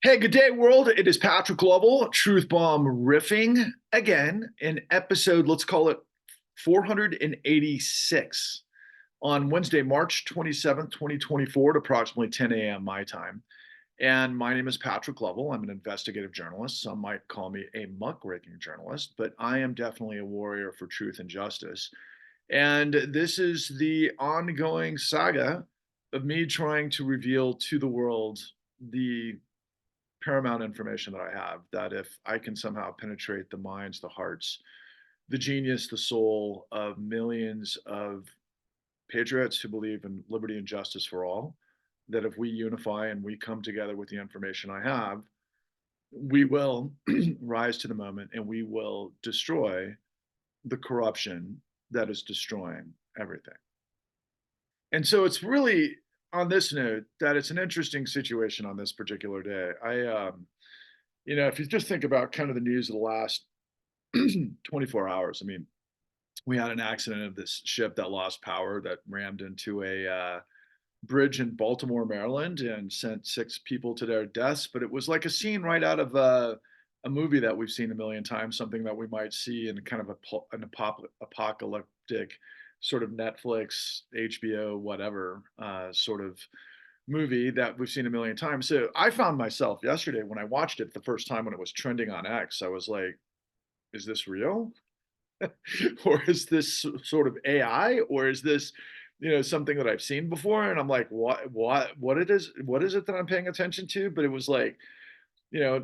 Hey, good day, world. It is Patrick Lovell, Truth Bomb riffing again in episode, let's call it 486 on Wednesday, March 27th, 2024 at approximately 10 a.m. my time. And my name is Patrick Lovell. I'm an investigative journalist. Some might call me a muckraking journalist, but I am definitely a warrior for truth and justice. And this is the ongoing saga of me trying to reveal to the world the paramount information that I have, that if I can somehow penetrate the minds, the hearts, the genius, the soul of millions of patriots who believe in liberty and justice for all, that if we unify and we come together with the information I have, we will rise to the moment and we will destroy the corruption that is destroying everything. And so it's really on this note that it's an interesting situation on this particular day. If you just think about kind of the news of the last 24 hours, I mean, we had an accident of this ship that lost power that rammed into a bridge in Baltimore, Maryland, and sent six people to their deaths. But it was like a scene right out of a movie that we've seen a million times, something that we might see in kind of an apocalyptic sort of Netflix, HBO, whatever sort of movie that we've seen a million times. So I found myself yesterday when I watched it the first time when it was trending on X, I was like, is this real? Or is this sort of AI? Or is this, something that I've seen before? And I'm like, what is it that I'm paying attention to? But it was like,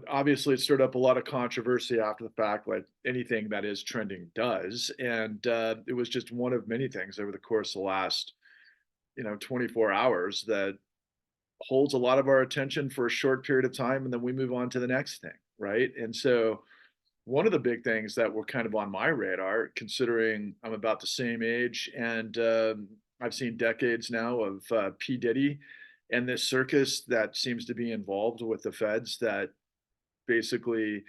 obviously it stirred up a lot of controversy after the fact, like anything that is trending does. And it was just one of many things over the course of the last, 24 hours that holds a lot of our attention for a short period of time, and then we move on to the next thing, right? And so one of the big things that were kind of on my radar, considering I'm about the same age and I've seen decades now of P-Diddy and this circus that seems to be involved with the feds that basically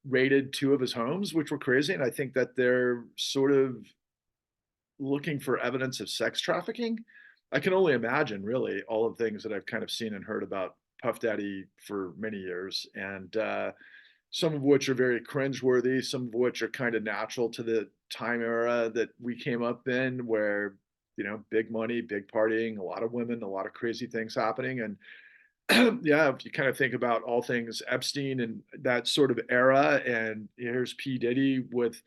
raided two of his homes, which were crazy. And I think that they're sort of looking for evidence of sex trafficking. I can only imagine, really, all of the things that I've kind of seen and heard about Puff Daddy for many years, and some of which are very cringeworthy, some of which are kind of natural to the time era that we came up in, where big money, big partying, a lot of women, a lot of crazy things happening, and yeah, if you kind of think about all things Epstein and that sort of era, and here's P Diddy with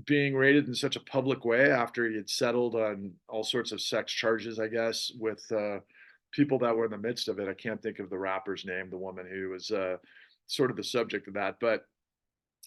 being rated in such a public way after he had settled on all sorts of sex charges, I guess, with people that were in the midst of it. I can't think of the rapper's name, the woman who was sort of the subject of that. But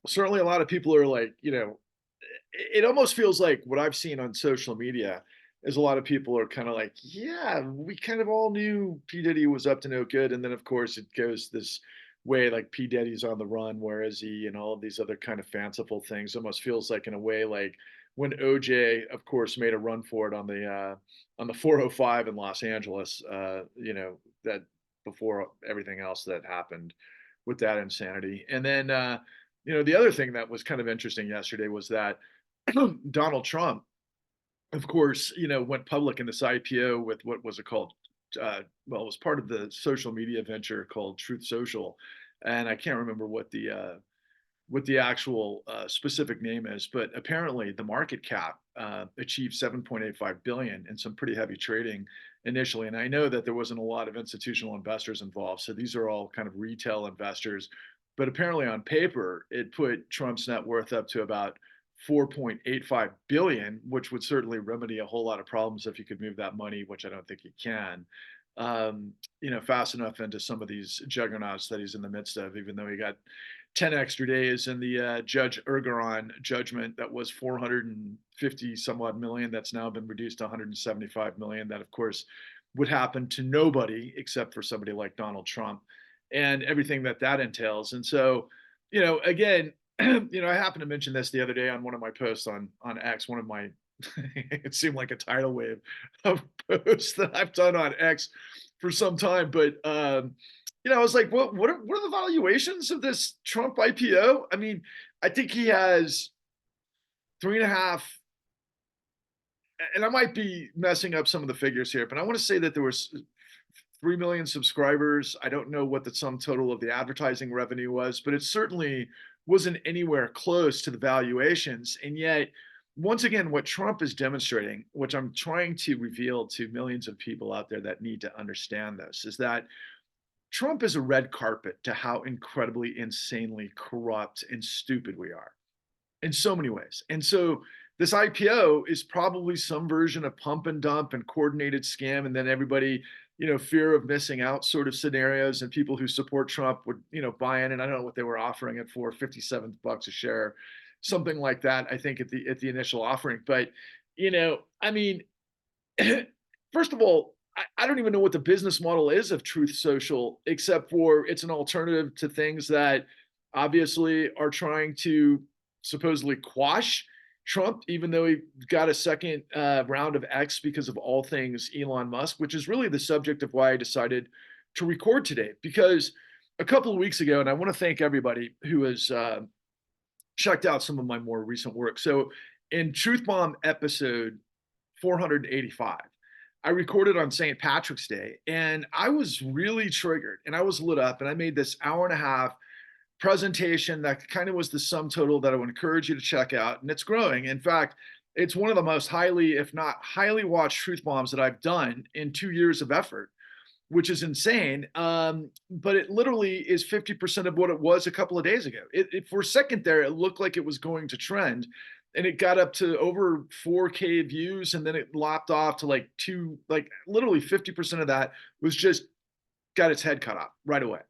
certainly a lot of people are like, it almost feels like what I've seen on social media is a lot of people are kind of like, yeah, we kind of all knew P. Diddy was up to no good. And then, of course, it goes this way like P. Diddy's on the run, where is he, and all of these other kind of fanciful things. Almost feels like, in a way, like when OJ, of course, made a run for it on the 405 in Los Angeles, that before everything else that happened with that insanity. And then, the other thing that was kind of interesting yesterday was that Donald Trump, of course, went public in this IPO with, what was it called? Well, it was part of the social media venture called Truth Social, and I can't remember what the actual specific name is, but apparently the market cap achieved 7.85 billion in some pretty heavy trading initially. And I know that there wasn't a lot of institutional investors involved, so these are all kind of retail investors. But apparently, on paper, it put Trump's net worth up to about 4.85 billion, which would certainly remedy a whole lot of problems if you could move that money, which I don't think you can. Fast enough into some of these juggernauts that he's in the midst of, even though he got 10 extra days in the Judge Ergeron judgment that was 450 some odd million, that's now been reduced to 175 million. That, of course, would happen to nobody except for somebody like Donald Trump and everything that that entails. And so, again, I happened to mention this the other day on one of my posts on X, one of my it seemed like a tidal wave of posts that I've done on X for some time. But I was like, what are the valuations of this Trump IPO? I mean, I think he has three and a half, and I might be messing up some of the figures here, but I want to say that there was 3 million subscribers. I don't know what the sum total of the advertising revenue was, but it certainly wasn't anywhere close to the valuations. And yet, once again, what Trump is demonstrating, which I'm trying to reveal to millions of people out there that need to understand this, is that Trump is a red carpet to how incredibly, insanely corrupt and stupid we are in so many ways. And so this IPO is probably some version of pump and dump and coordinated scam. And then everybody, fear of missing out sort of scenarios, and people who support Trump would, buy in. And I don't know what they were offering it for, 57 bucks a share, something like that, I think at the initial offering. But, I mean, first of all, I don't even know what the business model is of Truth Social, except for it's an alternative to things that obviously are trying to supposedly quash Trump, even though he got a second round of X because of all things Elon Musk, which is really the subject of why I decided to record today. Because a couple of weeks ago, and I want to thank everybody who has checked out some of my more recent work. So in Truth Bomb episode 485, I recorded on St. Patrick's Day, and I was really triggered and I was lit up, and I made this hour and a half presentation that kind of was the sum total that I would encourage you to check out. And it's growing. In fact, it's one of the most highly, if not highly watched truth bombs that I've done in 2 years of effort, which is insane. But it literally is 50% of what it was a couple of days ago. For a second there, it looked like it was going to trend, and it got up to over 4K views, and then it lopped off to like literally 50% of that was just got its head cut off right away.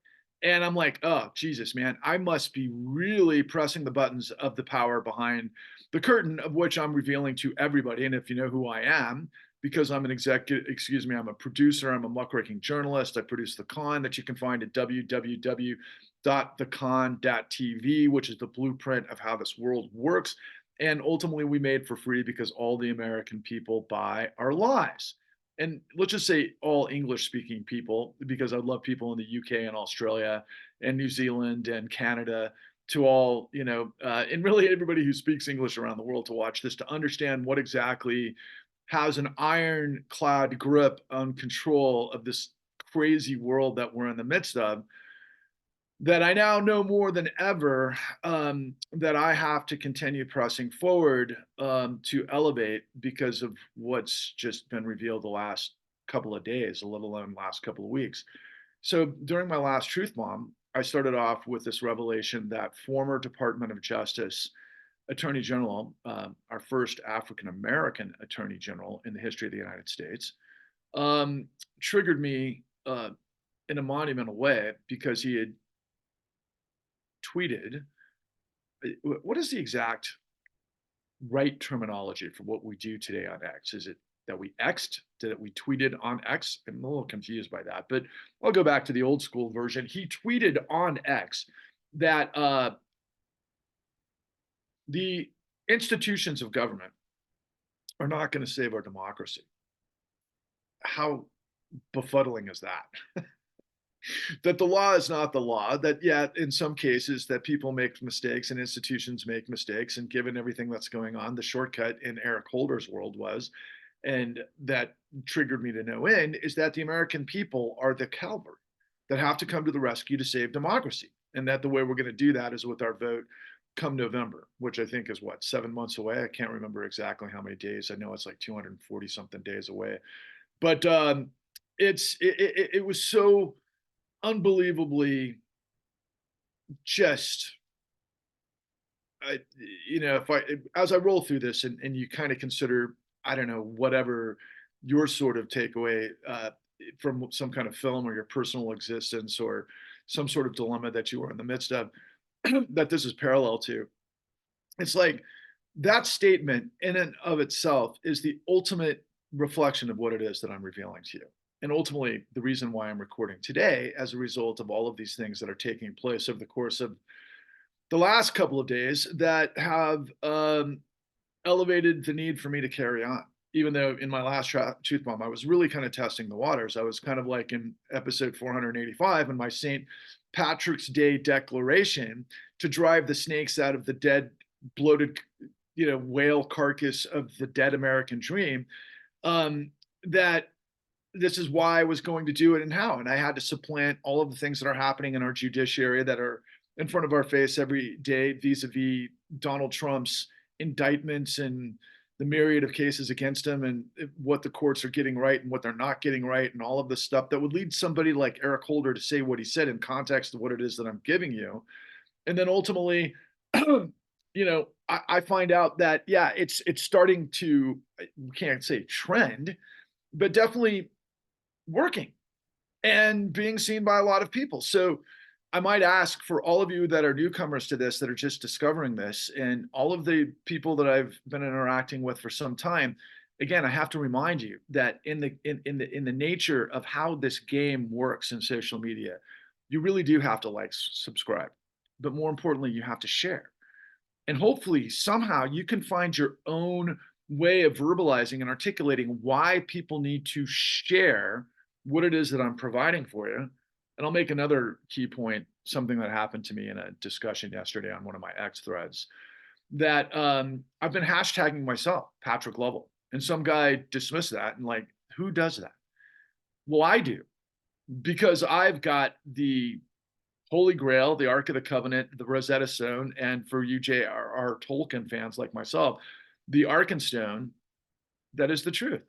And I'm like, oh, Jesus, man, I must be really pressing the buttons of the power behind the curtain, of which I'm revealing to everybody. And if you know who I am, because I'm an I'm a producer, I'm a muckraking journalist. I produce The Con that you can find at www.thecon.tv, which is the blueprint of how this world works. And ultimately, we made for free because all the American people buy our lies. And let's just say all English speaking people, because I love people in the UK and Australia and New Zealand and Canada to all, and really everybody who speaks English around the world to watch this, to understand what exactly has an ironclad grip on control of this crazy world that we're in the midst of, that I now know more than ever that I have to continue pressing forward to elevate because of what's just been revealed the last couple of days, let alone last couple of weeks. So during my last Truth Bomb, I started off with this revelation that former Department of Justice Attorney General, our first African American Attorney General in the history of the United States, triggered me in a monumental way because he had tweeted. What is the exact right terminology for what we do today on X? Is it that we X'd? Did we tweeted on X? I'm a little confused by that, but I'll go back to the old school version. He tweeted on X that the institutions of government are not going to save our democracy. How befuddling is that? That the law is not the law, that in some cases that people make mistakes and institutions make mistakes, and given everything that's going on, the shortcut in Eric Holder's world was, and that triggered me to no end, is that the American people are the cavalry that have to come to the rescue to save democracy, and that the way we're going to do that is with our vote come November, which I think is 7 months away. I can't remember exactly how many days. I know it's like 240 something days away, but it was so unbelievably just if I as I roll through this, and you kind of consider, I don't know, whatever your sort of takeaway from some kind of film or your personal existence or some sort of dilemma that you are in the midst of, that this is parallel to, it's like that statement in and of itself is the ultimate reflection of what it is that I'm revealing to you. And ultimately, the reason why I'm recording today, as a result of all of these things that are taking place over the course of the last couple of days, that have elevated the need for me to carry on. Even though in my last Truth Bomb, I was really kind of testing the waters. I was kind of like in episode 485 in my St. Patrick's Day declaration to drive the snakes out of the dead, bloated, whale carcass of the dead American dream. That this is why I was going to do it and how. And I had to supplant all of the things that are happening in our judiciary that are in front of our face every day vis-a-vis Donald Trump's indictments and the myriad of cases against him and what the courts are getting right and what they're not getting right and all of this stuff that would lead somebody like Eric Holder to say what he said in context of what it is that I'm giving you. And then ultimately, I find out that, yeah, it's starting to, we can't say trend, but definitely working and being seen by a lot of people. So I might ask for all of you that are newcomers to this, that are just discovering this, and all of the people that I've been interacting with for some time. Again, I have to remind you that in the nature of how this game works in social media, you really do have to like, subscribe, but more importantly, you have to share. And hopefully, somehow, you can find your own way of verbalizing and articulating why people need to share what it is that I'm providing for you. And I'll make another key point, something that happened to me in a discussion yesterday on one of my X threads, that I've been hashtagging myself, Patrick Lovell. And some guy dismissed that and like, who does that? Well, I do, because I've got the Holy Grail, the Ark of the Covenant, the Rosetta Stone, and for you J.R.R. Tolkien fans like myself, the Arkenstone, that is the truth.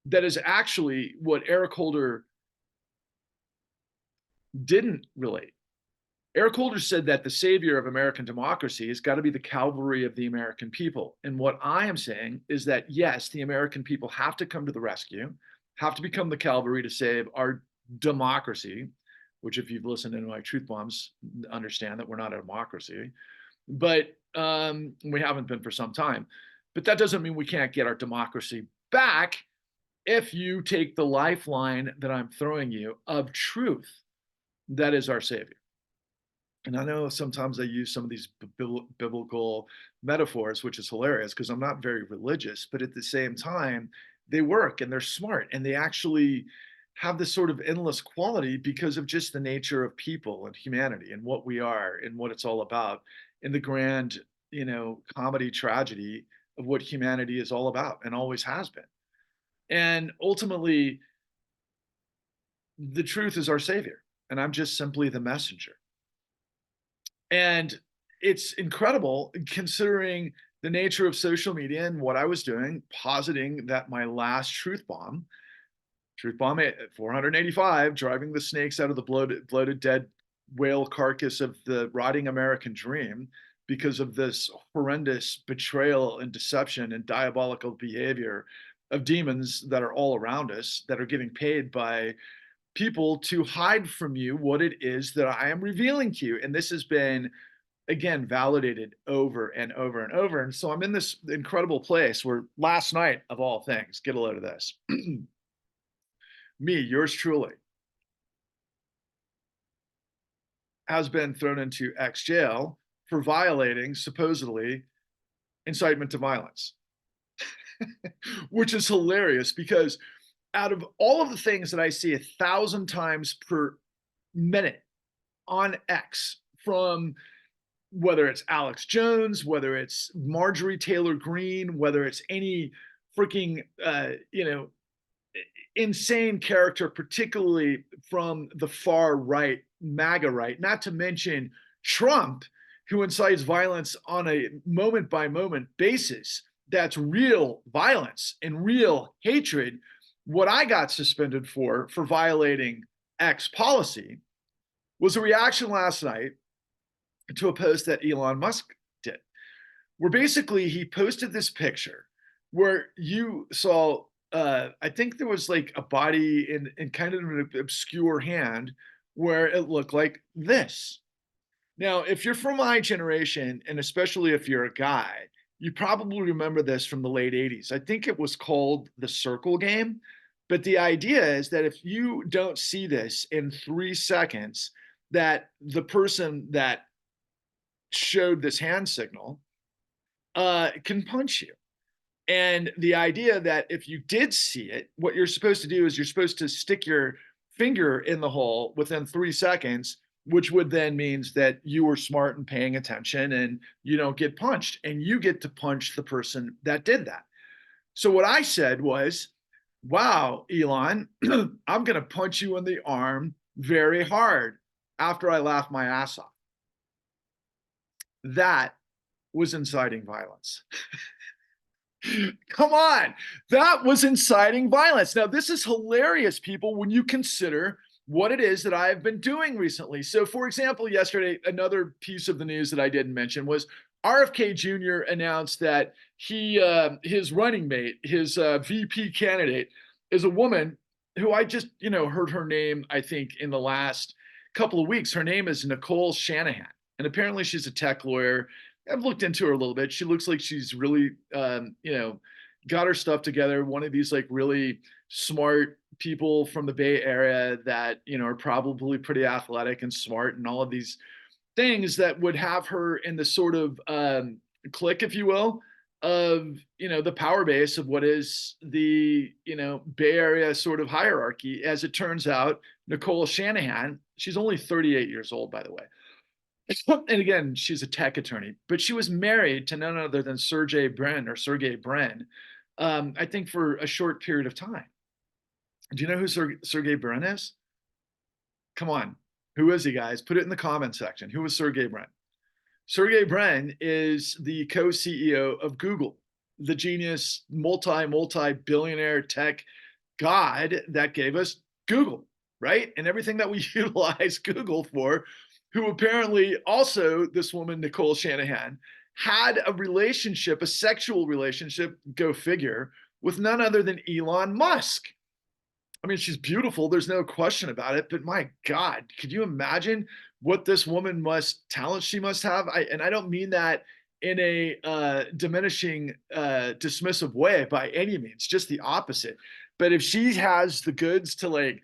That is actually what Eric Holder didn't relate. Eric Holder said that the savior of American democracy has got to be the cavalry of the American people. And what I am saying is that, yes, the American people have to come to the rescue, have to become the cavalry to save our democracy, which, if you've listened to my truth bombs, understand that we're not a democracy, but we haven't been for some time. But that doesn't mean we can't get our democracy back if you take the lifeline that I'm throwing you of truth. That is our savior. And I know sometimes I use some of these biblical metaphors, which is hilarious because I'm not very religious, but at the same time, they work and they're smart and they actually have this sort of endless quality because of just the nature of people and humanity and what we are and what it's all about in the grand, comedy tragedy of what humanity is all about and always has been. And ultimately, the truth is our savior, and I'm just simply the messenger. And it's incredible considering the nature of social media and what I was doing, positing that my last truth bomb at 485, driving the snakes out of the bloated dead whale carcass of the rotting American dream because of this horrendous betrayal and deception and diabolical behavior of demons that are all around us, that are getting paid by people to hide from you what it is that I am revealing to you. And this has been, again, validated over and over and over. And so I'm in this incredible place where last night, of all things, get a load of this. Me, yours truly, has been thrown into X jail for violating, supposedly, incitement to violence, which is hilarious because out of all of the things that I see 1,000 times per minute on X, from whether it's Alex Jones, whether it's Marjorie Taylor Greene, whether it's any freaking, insane character, particularly from the far right, MAGA right, not to mention Trump, who incites violence on a moment by moment basis. That's real violence and real hatred. What I got suspended for violating X policy was a reaction last night to a post that Elon Musk did, where basically he posted this picture where you saw, I think there was like a body in kind of an obscure hand where it looked like this. Now, if you're from my generation, and especially if you're a guy, you probably remember this from the late 80s. I think it was called the circle game. But the idea is that if you don't see this in 3 seconds, that the person that showed this hand signal can punch you. And the idea that if you did see it, what you're supposed to do is you're supposed to stick your finger in the hole within 3 seconds, which would then means that you were smart and paying attention and you don't get punched and you get to punch the person that did that. So what I said was, Wow, Elon, I'm going to punch you in the arm very hard after I laugh my ass off. That was inciting violence. Come on. That was inciting violence. Now, this is hilarious, people, when you consider what it is that I have been doing recently. So, for example, yesterday, another piece of the news that I didn't mention was RFK Jr. announced that his running mate, his VP candidate, is a woman who I just, heard her name, I think, in the last couple of weeks. Her name is Nicole Shannahan. And apparently she's a tech lawyer. I've looked into her a little bit. She looks like she's really, got her stuff together. One of these like really smart people from the Bay Area that are probably pretty athletic and smart, and all of these things that would have her in the sort of clique, if you will, of the power base of what is the Bay Area sort of hierarchy. As it turns out, Nicole Shannahan, she's only 38 years old, by the way. And again, she's a tech attorney, but she was married to none other than Sergey Brin, I think for a short period of time. Do you know who Sergey Brin is? Come on. Who is he, guys? Put it in the comment section. Who is Sergey Brin? Sergey Brin is the co-CEO of Google, the genius, multi-billionaire tech god that gave us Google, right? And everything that we utilize Google for, who apparently also, this woman, Nicole Shannahan, had a relationship, a sexual relationship, go figure, with none other than Elon Musk. I mean, she's beautiful. There's no question about it. But my God, could you imagine what this woman talent she must have? And I don't mean that in a diminishing, dismissive way by any means, just the opposite. But if she has the goods to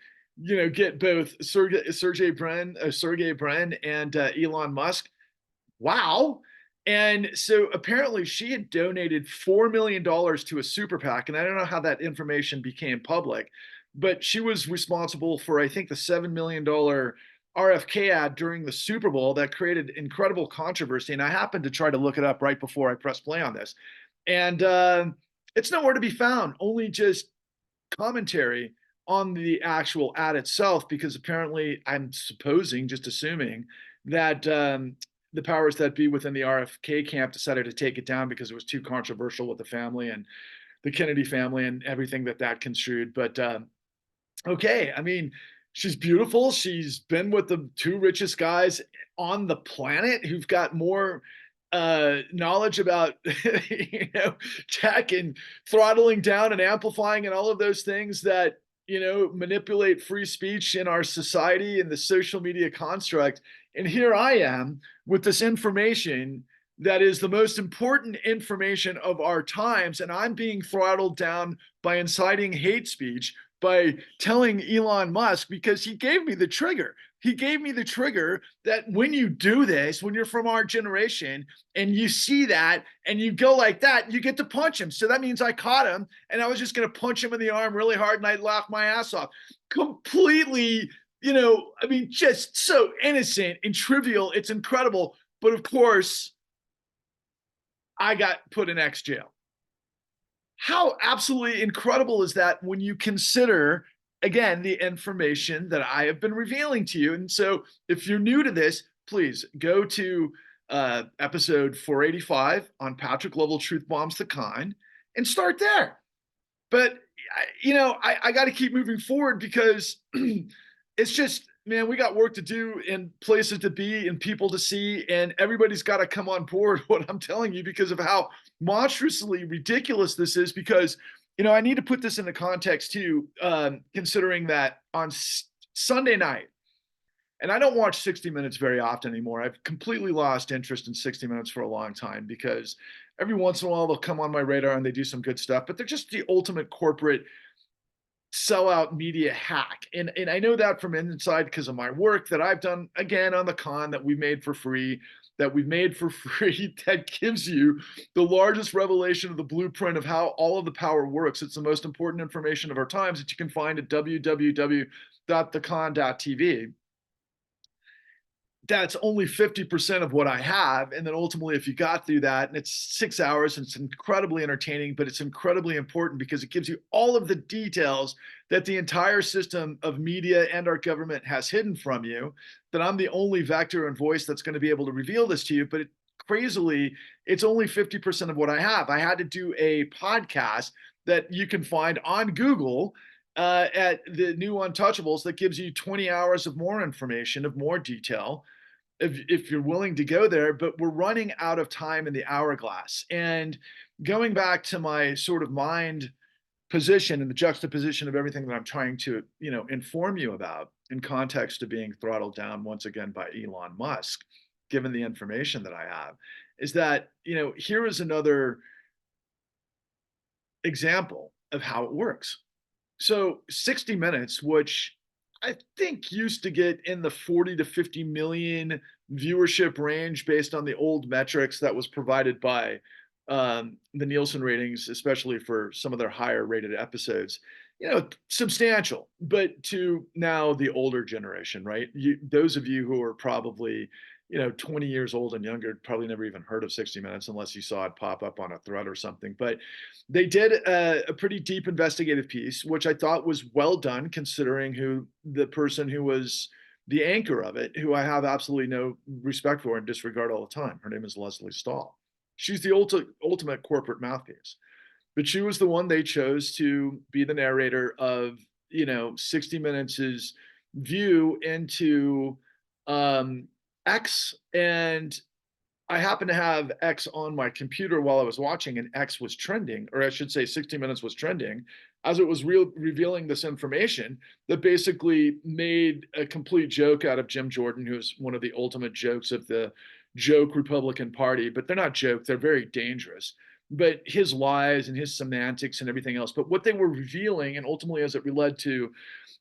get both Sergey Brin and Elon Musk, wow. And so apparently she had donated $4 million to a super PAC. And I don't know how that information became public, but she was responsible for, I think, the $7 million RFK ad during the Super Bowl that created incredible controversy. And I happened to try to look it up right before I pressed play on this. And it's nowhere to be found, only just commentary on the actual ad itself, because apparently I'm supposing, just assuming, that the powers that be within the RFK camp decided to take it down because it was too controversial with the family and the Kennedy family and everything that construed. But okay, I mean, she's beautiful. She's been with the two richest guys on the planet who've got more knowledge about tech and throttling down and amplifying and all of those things that manipulate free speech in our society and the social media construct. And here I am with this information that is the most important information of our times, and I'm being throttled down by inciting hate speech, by telling Elon Musk, because he gave me the trigger. He gave me the trigger that when you do this, when you're from our generation and you see that and you go like that, you get to punch him. So that means I caught him and I was just going to punch him in the arm really hard and I'd laugh my ass off. Completely, I mean, just so innocent and trivial. It's incredible. But of course, I got put in X jail. How absolutely incredible is that when you consider, again, the information that I have been revealing to you? And so if you're new to this, please go to episode 485 on Patrick Lovell Truth Bombs the Kind and start there. But, I got to keep moving forward because it's just, man, we got work to do and places to be and people to see, and everybody's got to come on board what I'm telling you because of how monstrously ridiculous this is. Because I need to put this into context too, considering that on Sunday night, and I don't watch 60 Minutes very often anymore. I've completely lost interest in 60 Minutes for a long time because every once in a while they'll come on my radar and they do some good stuff, but they're just the ultimate corporate sellout media hack. And I know that from inside because of my work that I've done, again, on the con that we made for free, that gives you the largest revelation of the blueprint of how all of the power works. It's the most important information of our times that you can find at www.thecon.tv. that's only 50% of what I have. And then ultimately, if you got through that, and it's 6 hours, and it's incredibly entertaining, but it's incredibly important because it gives you all of the details that the entire system of media and our government has hidden from you, that I'm the only vector and voice that's going to be able to reveal this to you. But crazily, it's only 50% of what I have. I had to do a podcast that you can find on Google at the new Untouchables that gives you 20 hours of more information, of more detail, if you're willing to go there. But we're running out of time in the hourglass. And going back to my sort of mind position and the juxtaposition of everything that I'm trying to, inform you about in context of being throttled down once again by Elon Musk, given the information that I have, is that, here is another example of how it works. So 60 Minutes, which I think used to get in the 40 to 50 million viewership range based on the old metrics that was provided by the Nielsen ratings, especially for some of their higher rated episodes, substantial. But to now the older generation, right? Those of you who are probably 20 years old and younger probably never even heard of 60 Minutes unless you saw it pop up on a thread or something. But they did a pretty deep investigative piece, which I thought was well done, considering who the person who was the anchor of it, who I have absolutely no respect for and disregard all the time. Her name is Leslie Stahl. She's the ultimate corporate mouthpiece. But she was the one they chose to be the narrator of, 60 Minutes' view into X. And I happened to have X on my computer while I was watching, and X was trending, or I should say 60 Minutes was trending, as it was revealing this information that basically made a complete joke out of Jim Jordan, who's one of the ultimate jokes of the joke Republican Party. But they're not jokes, they're very dangerous. But his lies and his semantics and everything else. But what they were revealing, and ultimately as it led to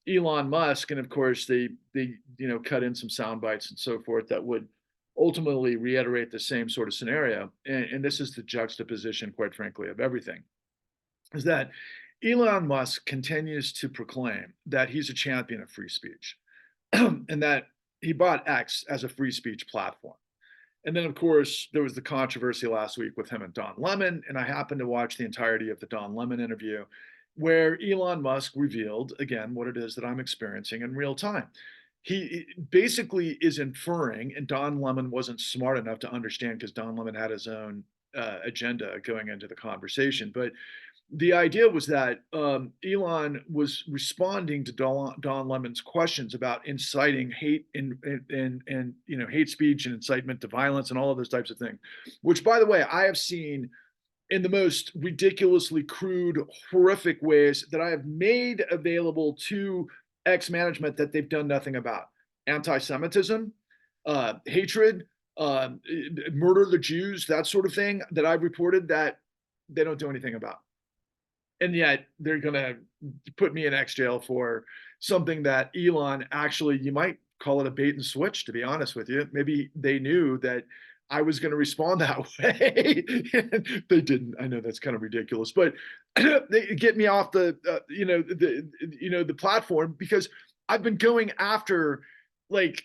Elon Musk, and of course they cut in some sound bites and so forth that would ultimately reiterate the same sort of scenario. And this is the juxtaposition, quite frankly, of everything, is that Elon Musk continues to proclaim that he's a champion of free speech and that he bought X as a free speech platform. And then, of course, there was the controversy last week with him and Don Lemon. And I happened to watch the entirety of the Don Lemon interview, where Elon Musk revealed, again, what it is that I'm experiencing in real time. He basically is inferring, and Don Lemon wasn't smart enough to understand because Don Lemon had his own agenda going into the conversation. But the idea was that Elon was responding to Don Lemon's questions about inciting hate and hate speech and incitement to violence and all of those types of things, which, by the way, I have seen in the most ridiculously crude, horrific ways that I have made available to X management that they've done nothing about. Anti-Semitism, hatred, murder the Jews, that sort of thing that I've reported that they don't do anything about. And yet they're going to put me in X jail for something that Elon actually, you might call it a bait and switch, to be honest with you. Maybe they knew that I was going to respond that way. They didn't. I know that's kind of ridiculous, but they get me off the platform because I've been going after like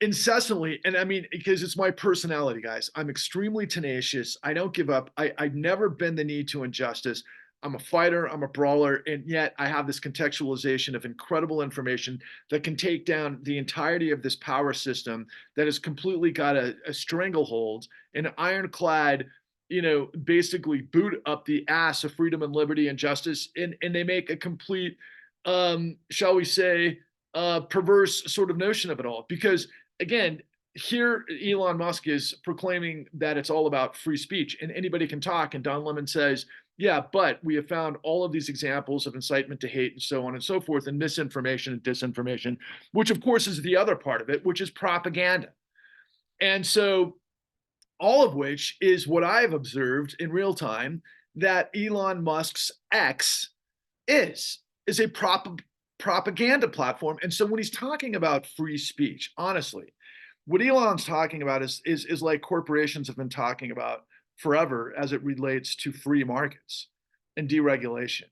incessantly. And I mean, because it's my personality, guys. I'm extremely tenacious. I don't give up. I've never been the need to injustice. I'm a fighter, I'm a brawler, and yet I have this contextualization of incredible information that can take down the entirety of this power system that has completely got a stranglehold, an ironclad, basically boot up the ass of freedom and liberty and justice. And they make a complete, shall we say, perverse sort of notion of it all. Because again, here Elon Musk is proclaiming that it's all about free speech and anybody can talk. And Don Lemon says, yeah, but we have found all of these examples of incitement to hate and so on and so forth, and misinformation and disinformation, which of course is the other part of it, which is propaganda. And so all of which is what I've observed in real time that Elon Musk's X is a propaganda platform. And so when he's talking about free speech, honestly, what Elon's talking about is like corporations have been talking about forever as it relates to free markets and deregulation.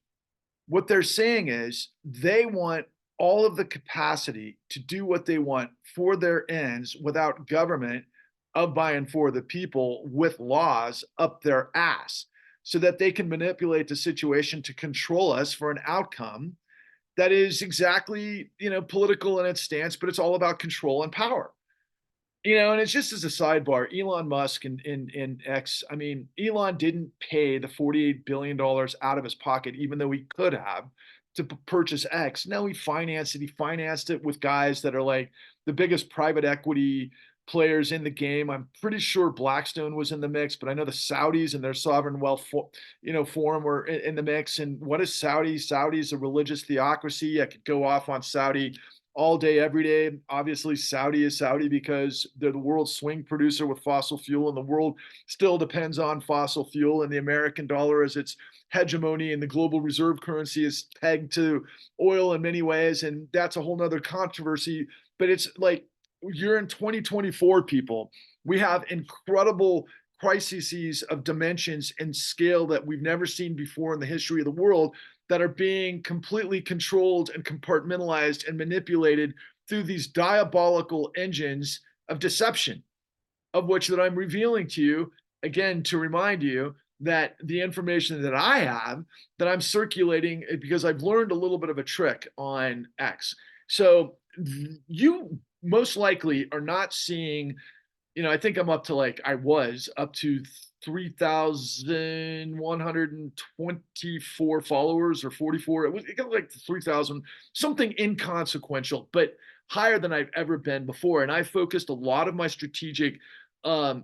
What they're saying is they want all of the capacity to do what they want for their ends without government of by and for the people with laws up their ass so that they can manipulate the situation to control us for an outcome that is exactly, political in its stance, but it's all about control and power. And it's just as a sidebar, Elon Musk and X, I mean, Elon didn't pay the $48 billion out of his pocket, even though he could have, to purchase X. No, he financed it. He financed it with guys that are like the biggest private equity players in the game. I'm pretty sure Blackstone was in the mix, but I know the Saudis and their sovereign wealth, forum were in the mix. And what is Saudi? Saudi is a religious theocracy. I could go off on Saudi all day, every day. Obviously, Saudi is Saudi because they're the world's swing producer with fossil fuel, and the world still depends on fossil fuel. And the American dollar is its hegemony, and the global reserve currency is pegged to oil in many ways. And that's a whole nother controversy. But it's like you're in 2024, people. We have incredible crises of dimensions and scale that we've never seen before in the history of the world that are being completely controlled and compartmentalized and manipulated through these diabolical engines of deception, of which that I'm revealing to you, again, to remind you that the information that I have, that I'm circulating, because I've learned a little bit of a trick on X. So you most likely are not seeing, I think I'm up to I was up to 3,124 followers or 44. It got like 3,000, something inconsequential, but higher than I've ever been before. And I focused a lot of my strategic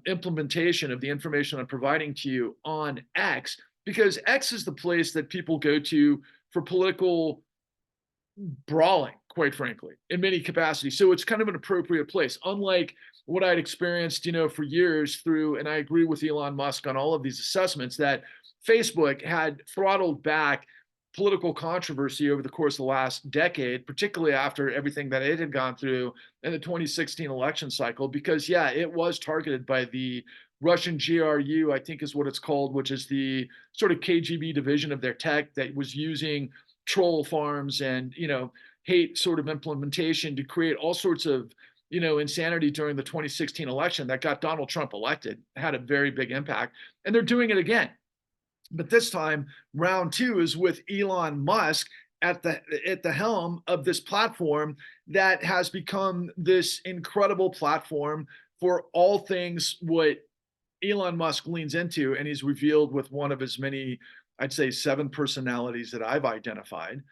implementation of the information I'm providing to you on X, because X is the place that people go to for political brawling, quite frankly, in many capacities. So it's kind of an appropriate place, unlike what I'd experienced, for years through, and I agree with Elon Musk on all of these assessments, that Facebook had throttled back political controversy over the course of the last decade, particularly after everything that it had gone through in the 2016 election cycle, because, yeah, it was targeted by the Russian GRU, I think is what it's called, which is the sort of KGB division of their tech that was using troll farms and, hate sort of implementation to create all sorts of, insanity during the 2016 election that got Donald Trump elected, had a very big impact. And they're doing it again. But this time, round two is with Elon Musk at the helm of this platform that has become this incredible platform for all things what Elon Musk leans into, and he's revealed with one of his many, I'd say 7 personalities that I've identified,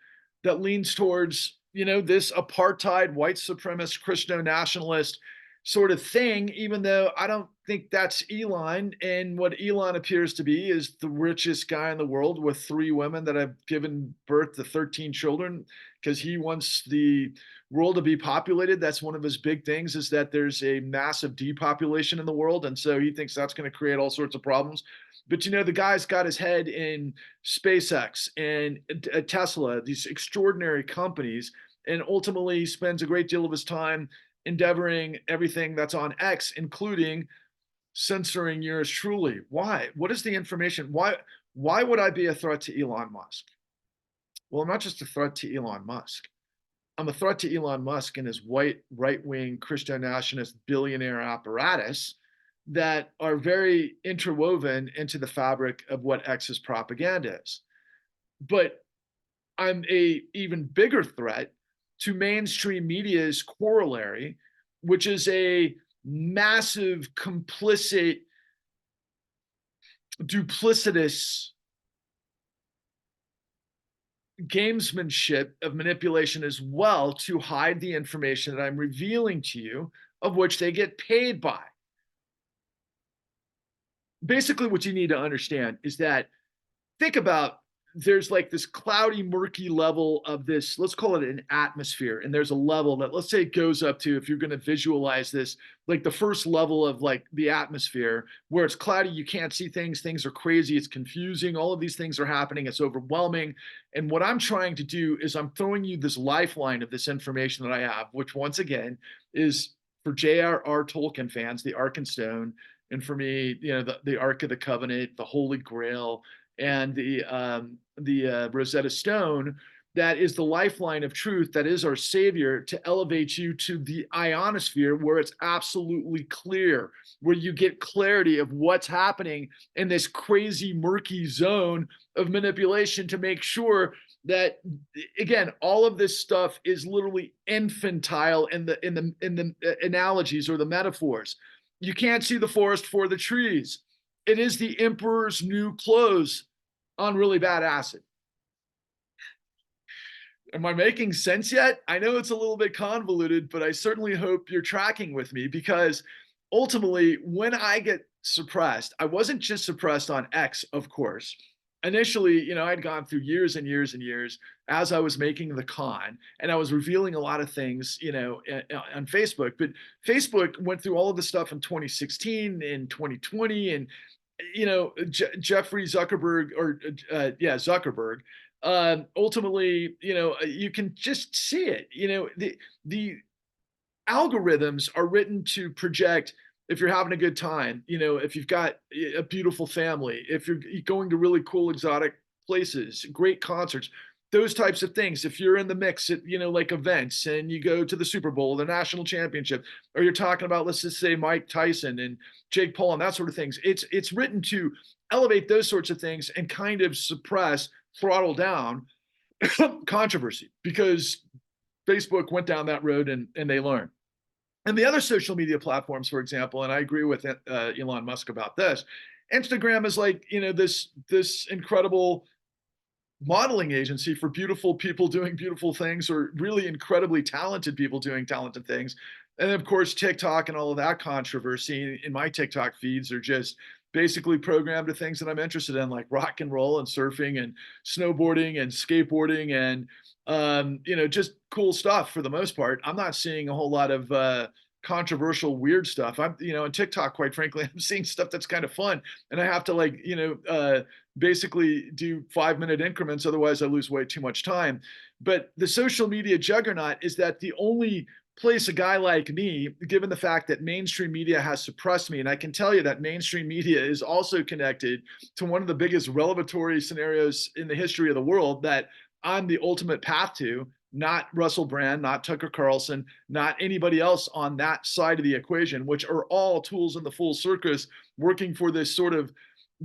that leans towards, this apartheid, white supremacist, Christo nationalist sort of thing, even though I don't think that's Elon. And what Elon appears to be is the richest guy in the world with 3 women that have given birth to 13 children, because he wants the world to be populated. That's one of his big things, is that there's a massive depopulation in the world. And so he thinks that's going to create all sorts of problems. But, the guy's got his head in SpaceX and Tesla, these extraordinary companies, and ultimately spends a great deal of his time endeavoring everything that's on X, including censoring yours truly. Why? What is the information? Why would I be a threat to Elon Musk? Well, I'm not just a threat to Elon Musk. I'm a threat to Elon Musk and his white right-wing Christian nationalist billionaire apparatus that are very interwoven into the fabric of what X's propaganda is. But I'm a even bigger threat to mainstream media's corollary, which is a massive, complicit, duplicitous gamesmanship of manipulation as well, to hide the information that I'm revealing to you, of which they get paid by. Basically, what you need to understand is that, think about, there's like this cloudy, murky level of this, let's call it an atmosphere. And there's a level that, let's say, it goes up to, if you're going to visualize this, like the first level of like the atmosphere, where it's cloudy, you can't see things are crazy, it's confusing, all of these things are happening, it's overwhelming. And what I'm trying to do is I'm throwing you this lifeline of this information that I have, which once again is for J.R.R. Tolkien fans, the Ark and Stone, and for me, the Ark of the Covenant, the Holy Grail, and the Rosetta Stone, that is the lifeline of truth, that is our savior, to elevate you to the ionosphere where it's absolutely clear, where you get clarity of what's happening in this crazy, murky zone of manipulation to make sure that, again, all of this stuff is literally infantile in the analogies or the metaphors. You can't see the forest for the trees. It is the emperor's new clothes on really bad acid. Am I making sense yet? I know it's a little bit convoluted, but I certainly hope you're tracking with me, because ultimately, when I get suppressed, I wasn't just suppressed on X, of course. Initially, I'd gone through years and years and years as I was making the con, and I was revealing a lot of things, on Facebook. But Facebook went through all of the stuff in 2016 and 2020, and Jeffrey Zuckerberg, or yeah, Zuckerberg, ultimately, you can just see it. The algorithms are written to project if you're having a good time, if you've got a beautiful family, if you're going to really cool exotic places, great concerts, those types of things. If you're in the mix at, like events, and you go to the Super Bowl, the national championship, or you're talking about, let's just say, Mike Tyson and Jake Paul and that sort of things, it's written to elevate those sorts of things and kind of suppress, throttle down controversy, because Facebook went down that road, and they learned. And the other social media platforms, for example, and I agree with Elon Musk about this, Instagram is like, this incredible modeling agency for beautiful people doing beautiful things, or really incredibly talented people doing talented things. And of course, TikTok and all of that controversy in my TikTok feeds are just basically programmed to things that I'm interested in, like rock and roll and surfing and snowboarding and skateboarding and just cool stuff for the most part. I'm not seeing a whole lot of controversial, weird stuff. I'm, on TikTok, quite frankly, I'm seeing stuff that's kind of fun, and I have to, like, basically do 5-minute increments. Otherwise, I lose way too much time. But the social media juggernaut is that the only place a guy like me, given the fact that mainstream media has suppressed me, and I can tell you that mainstream media is also connected to one of the biggest revelatory scenarios in the history of the world that I'm the ultimate path to, not Russell Brand, not Tucker Carlson, not anybody else on that side of the equation, which are all tools in the full circus working for this sort of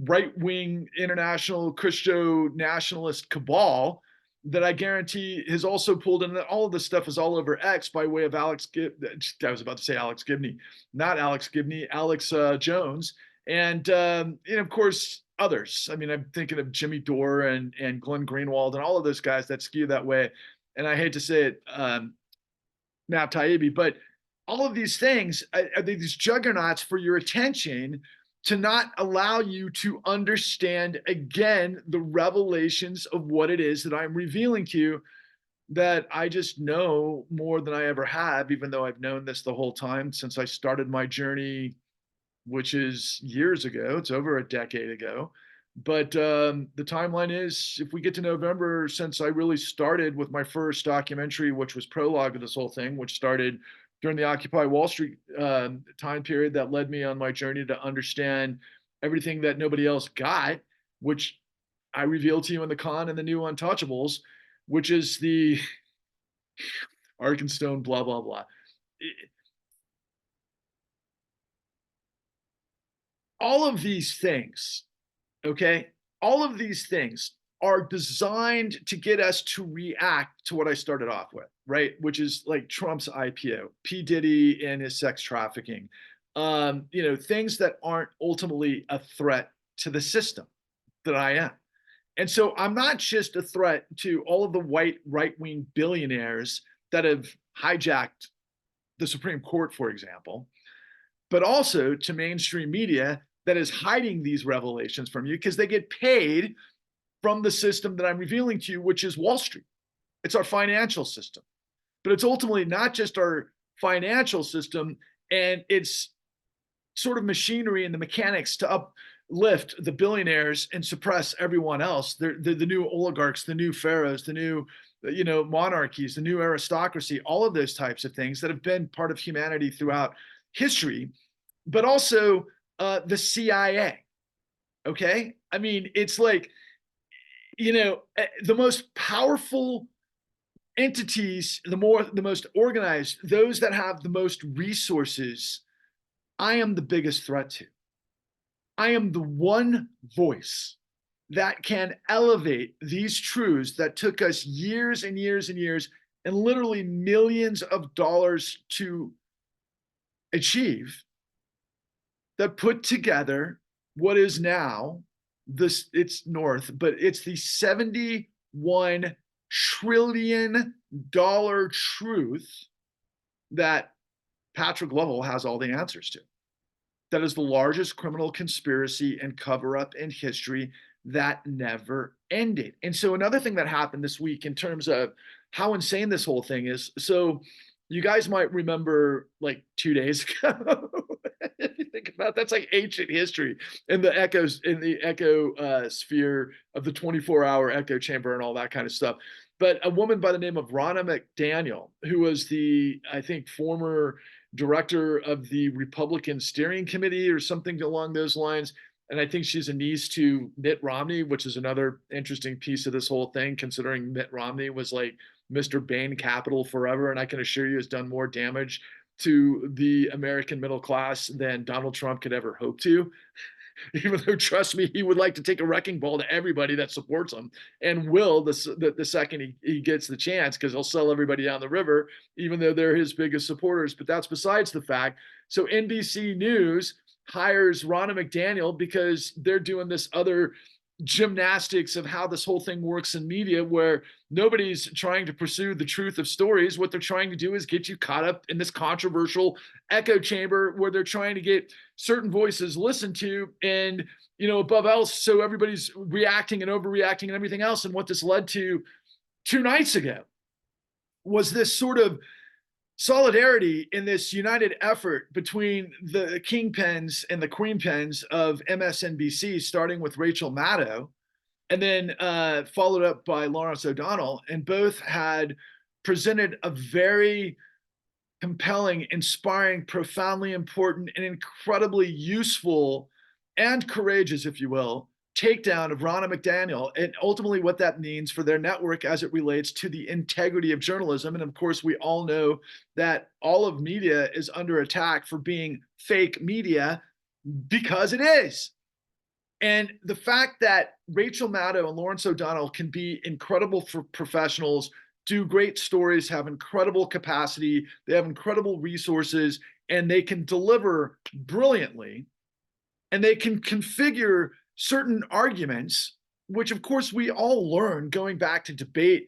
right-wing international Christo nationalist cabal that I guarantee has also pulled in. All of this stuff is all over X by way of Alex. I was about to say Alex Gibney, not Alex Gibney, Alex Jones, and of course others. I mean, I'm thinking of Jimmy Dore and Glenn Greenwald and all of those guys that skew that way. And I hate to say it, Nap Taibbi, but all of these things are these juggernauts for your attention, to not allow you to understand, again, the revelations of what it is that I'm revealing to you, that I just know more than I ever have, even though I've known this the whole time since I started my journey, which is years ago. It's over a decade ago. But the timeline is, if we get to November, since I really started with my first documentary, which was prologue to this whole thing, which started during the Occupy Wall Street time period, that led me on my journey to understand everything that nobody else got, which I revealed to you in the con and the new Untouchables, which is the Arkenstone, blah, blah, blah. All of these things, okay, all of these things are designed to get us to react to what I started off with, right? Which is like Trump's IPO, P-Diddy and his sex trafficking, things that aren't ultimately a threat to the system that I am. And so I'm not just a threat to all of the white right-wing billionaires that have hijacked the Supreme Court, for example, but also to mainstream media that is hiding these revelations from you because they get paid from the system that I'm revealing to you, which is Wall Street. It's our financial system. But it's ultimately not just our financial system and its sort of machinery and the mechanics to uplift the billionaires and suppress everyone else. They're the new oligarchs, the new pharaohs, the new monarchies, the new aristocracy, all of those types of things that have been part of humanity throughout history, but also the CIA. Okay? I mean, it's like, the most powerful entities, the most organized, those that have the most resources, I am the biggest threat to. I am the one voice that can elevate these truths that took us years and years and years and literally millions of dollars to achieve, that put together what is now this, it's north, but it's the $71 trillion truth that Patrick Lovell has all the answers to. That is the largest criminal conspiracy and cover up in history that never ended. And so, another thing that happened this week in terms of how insane this whole thing is. So, you guys might remember like 2 days ago. If you think about it, that's like ancient history in the echo sphere of the 24-hour echo chamber and all that kind of stuff. But a woman by the name of Ronna McDaniel, who was the, I think, former director of the Republican Steering Committee or something along those lines. And I think she's a niece to Mitt Romney, which is another interesting piece of this whole thing, considering Mitt Romney was like Mr. Bain Capital forever. And I can assure you has done more damage to the American middle class than Donald Trump could ever hope to. Even though, trust me, he would like to take a wrecking ball to everybody that supports him, and will the second he gets the chance, because he'll sell everybody down the river, even though they're his biggest supporters. But that's besides the fact. So NBC News hires Ronna McDaniel because they're doing this other gymnastics of how this whole thing works in media, where nobody's trying to pursue the truth of stories. What they're trying to do is get you caught up in this controversial echo chamber where they're trying to get certain voices listened to, and above else, so everybody's reacting and overreacting and everything else. And what this led to 2 nights ago was this sort of solidarity in this united effort between the kingpins and the queenpins of MSNBC, starting with Rachel Maddow, and then followed up by Lawrence O'Donnell. And both had presented a very compelling, inspiring, profoundly important, and incredibly useful and courageous, if you will, takedown of Ronna McDaniel, and ultimately what that means for their network as it relates to the integrity of journalism. And of course, we all know that all of media is under attack for being fake media, because it is. And the fact that Rachel Maddow and Lawrence O'Donnell can be incredible for professionals, do great stories, have incredible capacity, they have incredible resources, and they can deliver brilliantly, and they can configure certain arguments, which of course we all learn going back to debate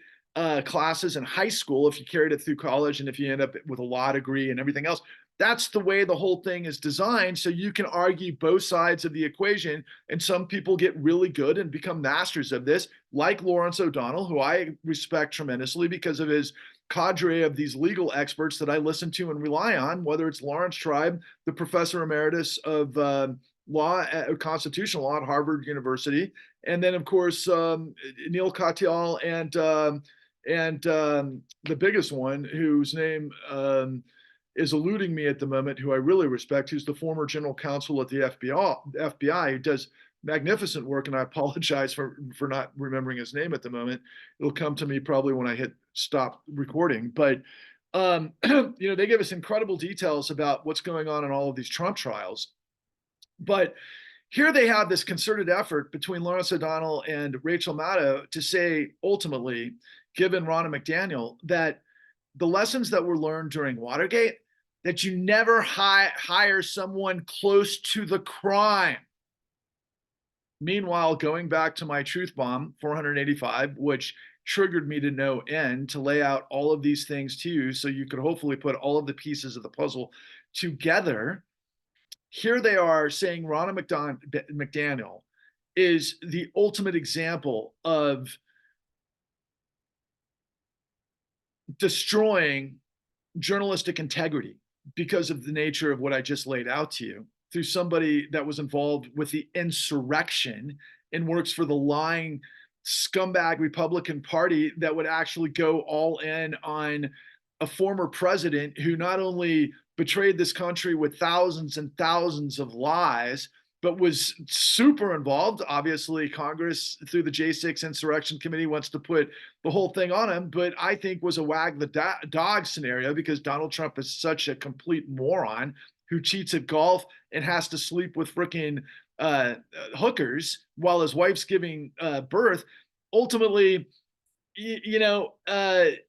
classes in high school, if you carried it through college, and if you end up with a law degree and everything else. That's the way the whole thing is designed, so you can argue both sides of the equation. And some people get really good and become masters of this, like Lawrence O'Donnell, who I respect tremendously because of his cadre of these legal experts that I listen to and rely on, whether it's Lawrence Tribe, the professor emeritus of law, constitutional law at Harvard University, and then of course Neil Katyal, and the biggest one, whose name is eluding me at the moment, who I really respect, who's the former general counsel at the FBI, who does magnificent work, and I apologize for not remembering his name at the moment. It'll come to me probably when I hit stop recording. But they give us incredible details about what's going on in all of these Trump trials. But here they have this concerted effort between Lawrence O'Donnell and Rachel Maddow to say, ultimately, given Ronna McDaniel, that the lessons that were learned during Watergate, that you never hire someone close to the crime. Meanwhile, going back to my truth bomb 485, which triggered me to no end to lay out all of these things to you, so you could hopefully put all of the pieces of the puzzle together. Here they are saying Ronna McDaniel is the ultimate example of destroying journalistic integrity because of the nature of what I just laid out to you, through somebody that was involved with the insurrection and works for the lying scumbag Republican Party that would actually go all in on a former president who not only betrayed this country with thousands and thousands of lies, but was super involved. Obviously, Congress through the J6 Insurrection Committee wants to put the whole thing on him, but I think was a wag the dog scenario because Donald Trump is such a complete moron who cheats at golf and has to sleep with freaking hookers while his wife's giving birth. Ultimately, you know, the,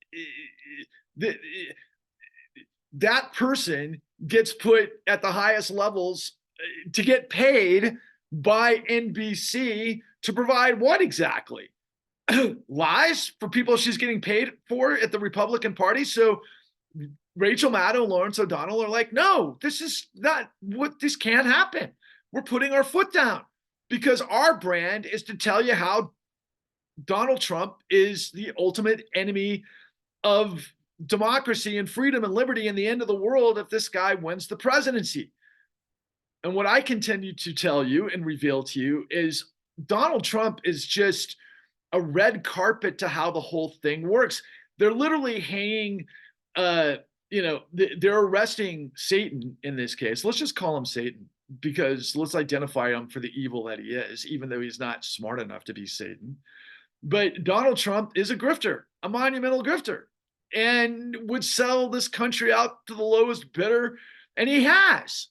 that person gets put at the highest levels to get paid by NBC to provide what exactly? Lies for people she's getting paid for at the Republican Party. So Rachel Maddow, Lawrence O'Donnell are like, no, this is not what this can't happen. We're putting our foot down because our brand is to tell you how Donald Trump is the ultimate enemy of democracy and freedom and liberty and the end of the world if this guy wins the presidency. And what I continue to tell you and reveal to you is Donald Trump is just a red carpet to how the whole thing works. They're literally hanging, they're arresting Satan in this case. Let's just call him Satan because let's identify him for the evil that he is, even though he's not smart enough to be Satan. But Donald Trump is a grifter, a monumental grifter, and would sell this country out to the lowest bidder. And he has.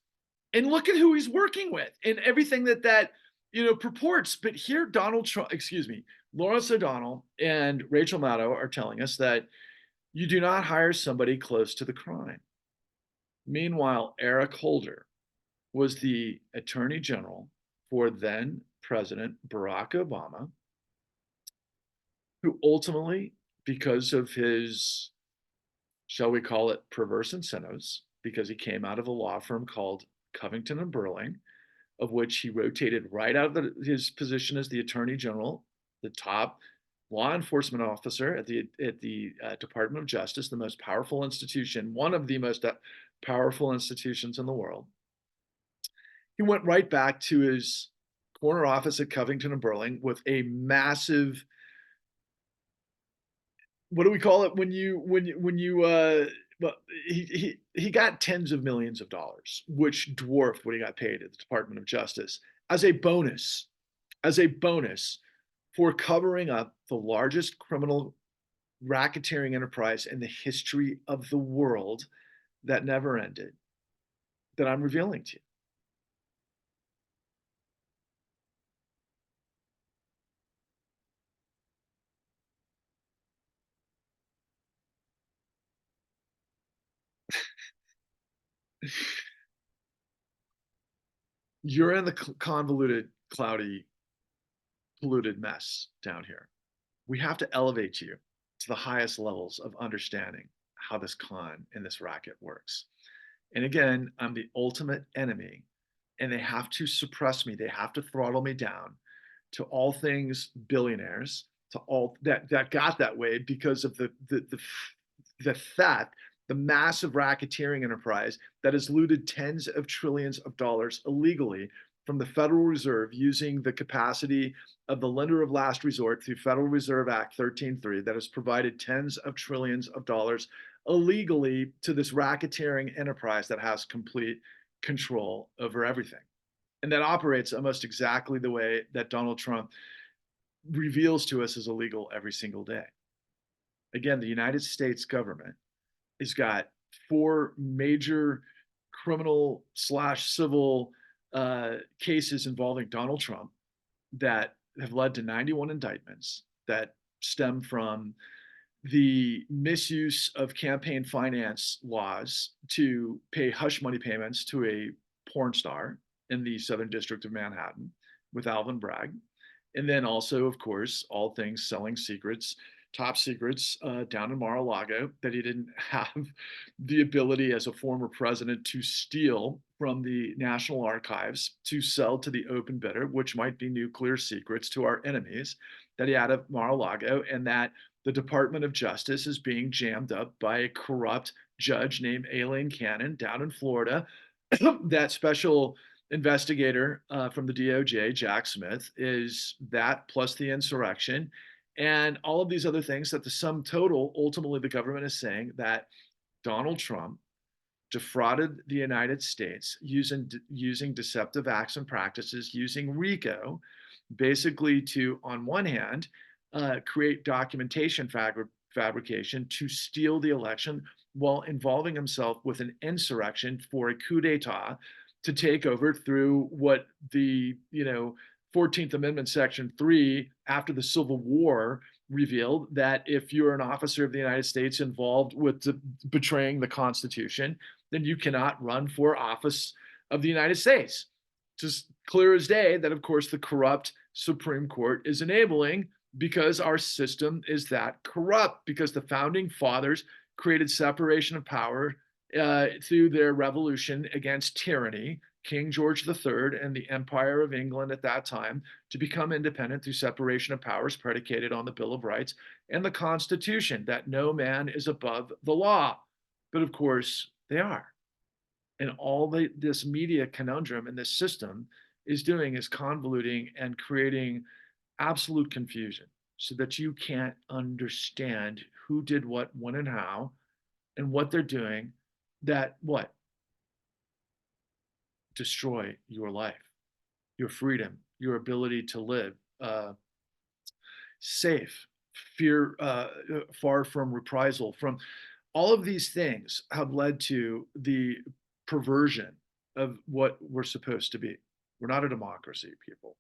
And look at who he's working with and everything that purports. But here, Lawrence O'Donnell and Rachel Maddow are telling us that you do not hire somebody close to the crime. Meanwhile, Eric Holder was the attorney general for then President Barack Obama, who ultimately, because of his, shall we call it, perverse incentives, because he came out of a law firm called Covington and Burling, of which he rotated right out of his position as the attorney general, the top law enforcement officer at the Department of Justice, the most powerful institution, one of the most powerful institutions in the world. He went right back to his corner office at Covington and Burling with a massive, what do we call it when you well, he got tens of millions of dollars, which dwarfed what he got paid at the Department of Justice as a bonus for covering up the largest criminal racketeering enterprise in the history of the world that never ended, that I'm revealing to you. You're in the convoluted, cloudy, polluted mess down here. We have to elevate you to the highest levels of understanding how this con and this racket works. And again, I'm the ultimate enemy, and they have to suppress me. They have to throttle me down to all things billionaires, to all that got that way because of the theft, the massive racketeering enterprise that has looted tens of trillions of dollars illegally from the Federal Reserve using the capacity of the lender of last resort through Federal Reserve Act 13.3 that has provided tens of trillions of dollars illegally to this racketeering enterprise that has complete control over everything. And that operates almost exactly the way that Donald Trump reveals to us as illegal every single day. Again, the United States government has got 4 major criminal / civil cases involving Donald Trump that have led to 91 indictments that stem from the misuse of campaign finance laws to pay hush money payments to a porn star in the Southern District of Manhattan with Alvin Bragg. And then also, of course, all things selling secrets, top secrets down in Mar-a-Lago that he didn't have the ability as a former president to steal from the National Archives to sell to the open bidder, which might be nuclear secrets to our enemies that he had at Mar-a-Lago, and that the Department of Justice is being jammed up by a corrupt judge named Elaine Cannon down in Florida. That special investigator from the DOJ, Jack Smith, is that plus the insurrection and all of these other things that the sum total, ultimately the government is saying that Donald Trump defrauded the United States using deceptive acts and practices, using RICO, basically to, on one hand, create documentation fabrication to steal the election while involving himself with an insurrection for a coup d'etat to take over through what the 14th Amendment Section 3 after the Civil War revealed, that if you're an officer of the United States involved with betraying the Constitution, then you cannot run for office of the United States. Just clear as day that, of course, the corrupt Supreme Court is enabling, because our system is that corrupt, because the founding fathers created separation of power through their revolution against tyranny, King George III and the Empire of England at that time, to become independent through separation of powers predicated on the Bill of Rights and the Constitution, that no man is above the law. But of course, they are. And all this media conundrum and this system is doing is convoluting and creating absolute confusion so that you can't understand who did what, when, and how, and what they're doing that what? Destroy your life, your freedom, your ability to live safe, fear, far from reprisal, from all of these things have led to the perversion of what we're supposed to be. We're not a democracy, people.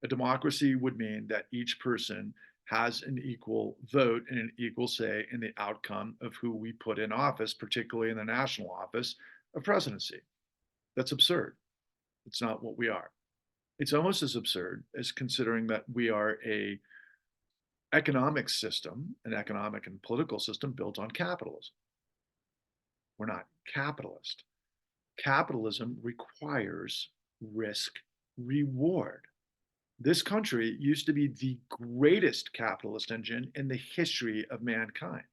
A democracy would mean that each person has an equal vote and an equal say in the outcome of who we put in office, particularly in the national office of presidency. That's absurd. It's not what we are. It's almost as absurd as considering that we are a economic system, an economic and political system built on capitalism. We're not capitalist. Capitalism requires risk reward. This country used to be the greatest capitalist engine in the history of mankind,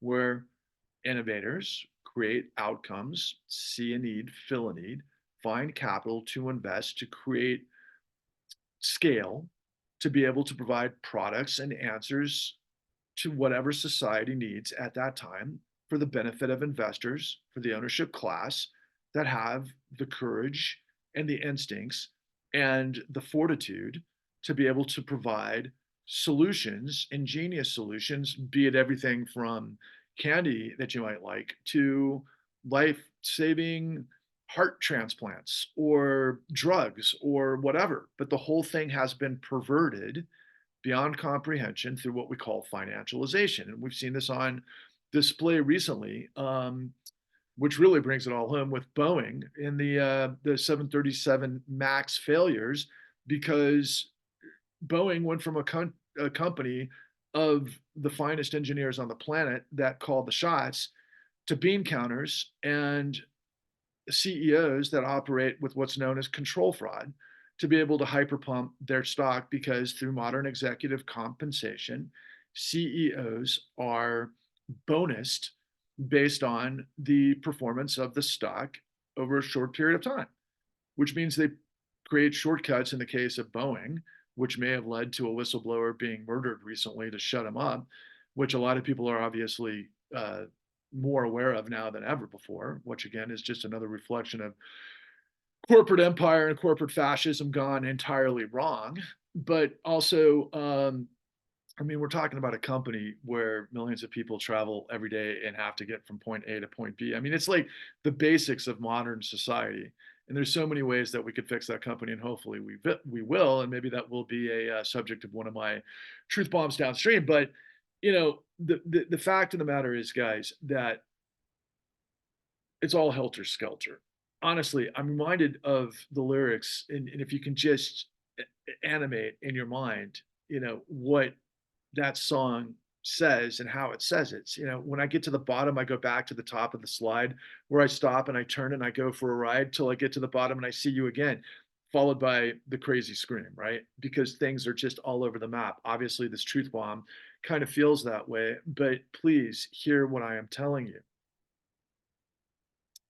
where innovators create outcomes, see a need, fill a need, find capital to invest, to create scale, to be able to provide products and answers to whatever society needs at that time for the benefit of investors, for the ownership class that have the courage and the instincts and the fortitude to be able to provide solutions, ingenious solutions, be it everything from candy that you might like to life-saving heart transplants or drugs or whatever. But the whole thing has been perverted beyond comprehension through what we call financialization. And we've seen this on display recently, which really brings it all home with Boeing in the 737 MAX failures, because Boeing went from a company of the finest engineers on the planet that called the shots to bean counters and CEOs that operate with what's known as control fraud to be able to hyperpump their stock, because through modern executive compensation, CEOs are bonused based on the performance of the stock over a short period of time, which means they create shortcuts in the case of Boeing, which may have led to a whistleblower being murdered recently to shut him up, which a lot of people are obviously more aware of now than ever before, which again is just another reflection of corporate empire and corporate fascism gone entirely wrong. But also, I mean, we're talking about a company where millions of people travel every day and have to get from point A to point B. I mean, it's like the basics of modern society. And there's so many ways that we could fix that company, and hopefully we will, and maybe that will be a subject of one of my truth bombs downstream. But the fact of the matter is, guys, that it's all helter skelter. Honestly, I'm reminded of the lyrics, and if you can just animate in your mind, what that song says and how it says it. When I get to the bottom, I go back to the top of the slide where I stop and I turn and I go for a ride till I get to the bottom and I see you again, followed by the crazy scream, right? Because things are just all over the map. Obviously, this truth bomb kind of feels that way, but please hear what I am telling you.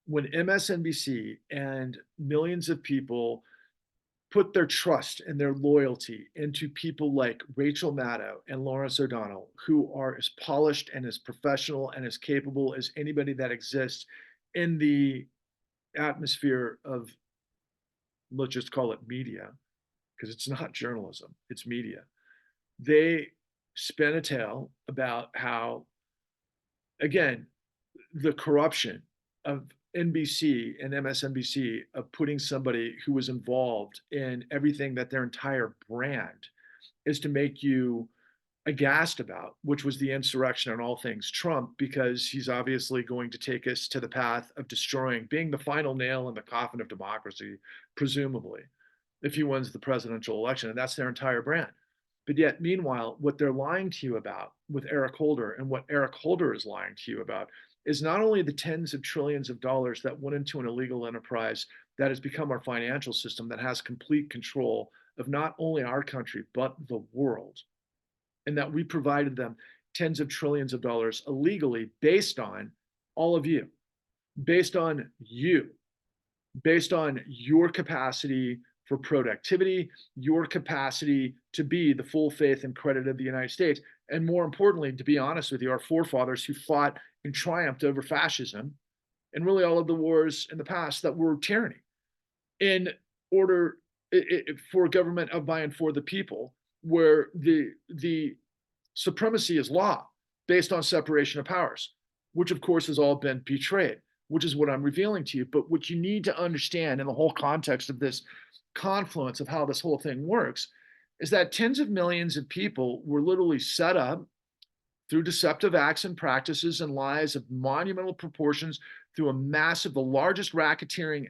When MSNBC and millions of people put their trust and their loyalty into people like Rachel Maddow and Lawrence O'Donnell, who are as polished and as professional and as capable as anybody that exists in the atmosphere of, let's just call it media, because it's not journalism, it's media. They spin a tale about how, again, the corruption of NBC and MSNBC of putting somebody who was involved in everything that their entire brand is to make you aghast about, which was the insurrection on all things Trump, because he's obviously going to take us to the path of destroying, being the final nail in the coffin of democracy, presumably, if he wins the presidential election. And that's their entire brand. But yet, meanwhile, what they're lying to you about with Eric Holder, and what Eric Holder is lying to you about, is not only the tens of trillions of dollars that went into an illegal enterprise that has become our financial system, that has complete control of not only our country, but the world, and that we provided them tens of trillions of dollars illegally based on all of you, based on you, based on your capacity for productivity, your capacity to be the full faith and credit of the United States. And more importantly, to be honest with you, our forefathers who fought and triumphed over fascism and really all of the wars in the past that were tyranny in order for government of, by, and for the people, where the supremacy is law based on separation of powers, which of course has all been betrayed, which is what I'm revealing to you. But what you need to understand in the whole context of this confluence of how this whole thing works is that tens of millions of people were literally set up through deceptive acts and practices and lies of monumental proportions, through a massive, the largest racketeering,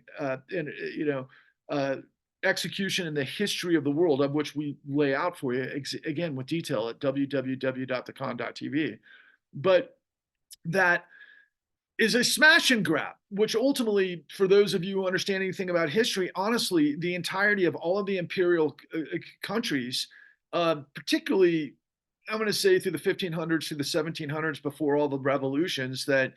execution in the history of the world, of which we lay out for you again with detail at www.thecon.tv. But that is a smash and grab, which ultimately, for those of you who understand anything about history, honestly, the entirety of all of the imperial countries, particularly, I'm going to say through the 1500s, through the 1700s, before all the revolutions that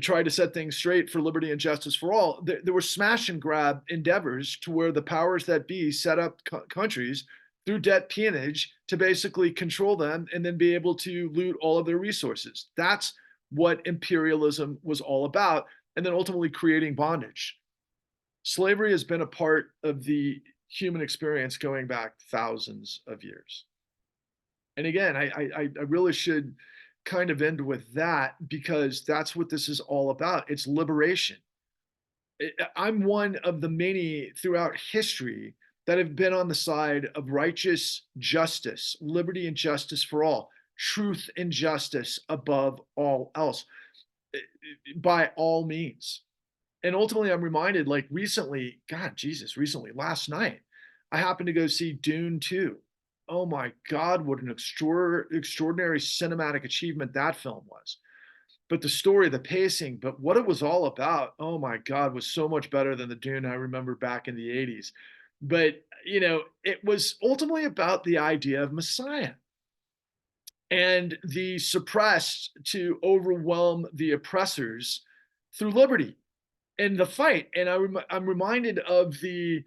tried to set things straight for liberty and justice for all, there were smash and grab endeavors to where the powers that be set up countries through debt peonage to basically control them and then be able to loot all of their resources. That's what imperialism was all about, and then ultimately creating bondage. Slavery has been a part of the human experience going back thousands of years. And again, I really should kind of end with that, because that's what this is all about. It's liberation. I'm one of the many throughout history that have been on the side of righteous justice, liberty and justice for all, truth and justice above all else, by all means. And ultimately, I'm reminded, like recently, God, Jesus, recently, last night, I happened to go see Dune 2. Oh my God, what an extraordinary cinematic achievement that film was. But the story, the pacing, but what it was all about, oh my God, was so much better than the Dune I remember back in the 80s. But, it was ultimately about the idea of Messiah and the suppressed to overwhelm the oppressors through liberty and the fight. And I'm reminded of the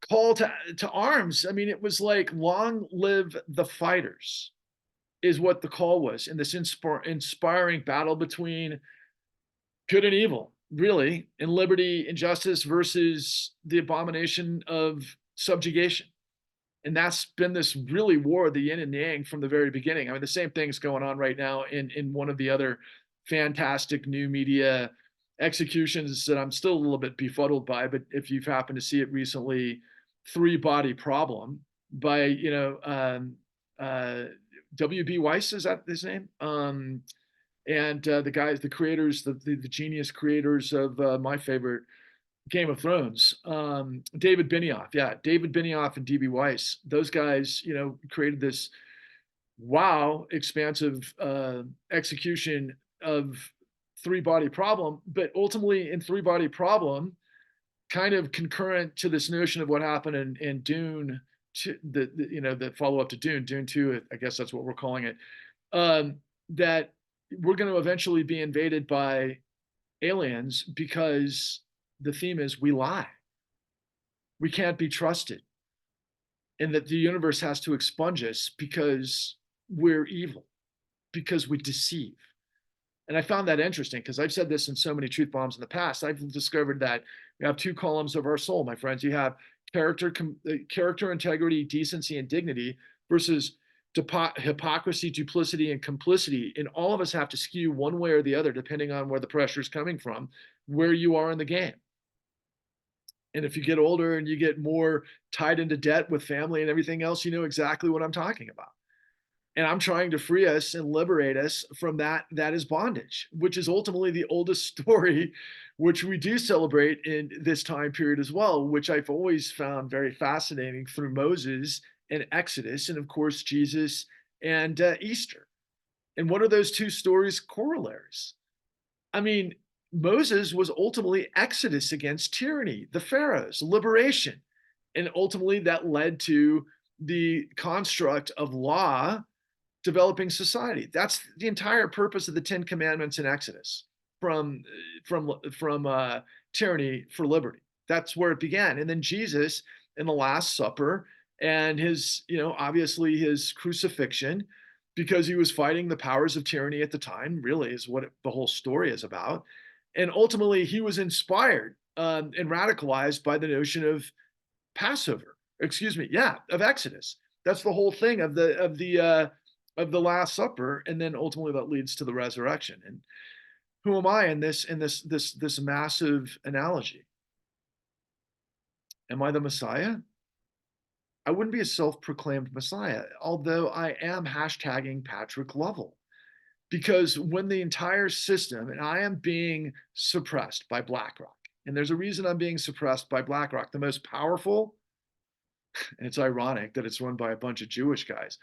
call to arms. I mean, it was like, long live the fighters, is what the call was, in this inspiring battle between good and evil, really, and liberty and justice versus the abomination of subjugation. And that's been this really war, the yin and yang, from the very beginning. I mean, the same thing's going on right now in one of the other fantastic new media executions that I'm still a little bit befuddled by. But if you've happened to see it recently, Three Body Problem by W.B. Weiss, is that his name? And the guys, the creators, the genius creators of my favorite Game of Thrones, David Benioff. Yeah, David Benioff and D.B. Weiss. Those guys, created this wow expansive execution of Three Body Problem. But ultimately, in Three Body Problem, kind of concurrent to this notion of what happened in Dune, the follow up to Dune 2, I guess that's what we're calling it, that we're going to eventually be invaded by aliens, because the theme is we lie. We can't be trusted. And that the universe has to expunge us because we're evil, because we deceive. And I found that interesting because I've said this in so many truth bombs in the past. I've discovered that you have two columns of our soul, my friends. You have character, integrity, decency, and dignity versus hypocrisy, duplicity, and complicity. And all of us have to skew one way or the other, depending on where the pressure is coming from, where you are in the game. And if you get older and you get more tied into debt with family and everything else, you know exactly what I'm talking about. And I'm trying to free us and liberate us from that is bondage, which is ultimately the oldest story, which we do celebrate in this time period as well, which I've always found very fascinating through Moses and Exodus, and of course Jesus and Easter. And what are those two stories corollaries? I mean, Moses was ultimately Exodus against tyranny, the pharaohs, liberation, and ultimately that led to the construct of law developing society. That's the entire purpose of the Ten Commandments in Exodus, from tyranny for liberty. That's where it began. And then Jesus in the Last Supper and his, obviously his crucifixion, because he was fighting the powers of tyranny at the time, really is what the whole story is about. And ultimately, he was inspired and radicalized by the notion of Passover. Excuse me, yeah, of Exodus. That's the whole thing of the Last Supper, and then ultimately that leads to the resurrection. And who am I in this massive analogy? Am I the Messiah? I wouldn't be a self-proclaimed Messiah, although I am hashtagging Patrick Lovell. Because when the entire system, and I am being suppressed by BlackRock, and there's a reason I'm being suppressed by BlackRock, the most powerful, and it's ironic that it's run by a bunch of Jewish guys,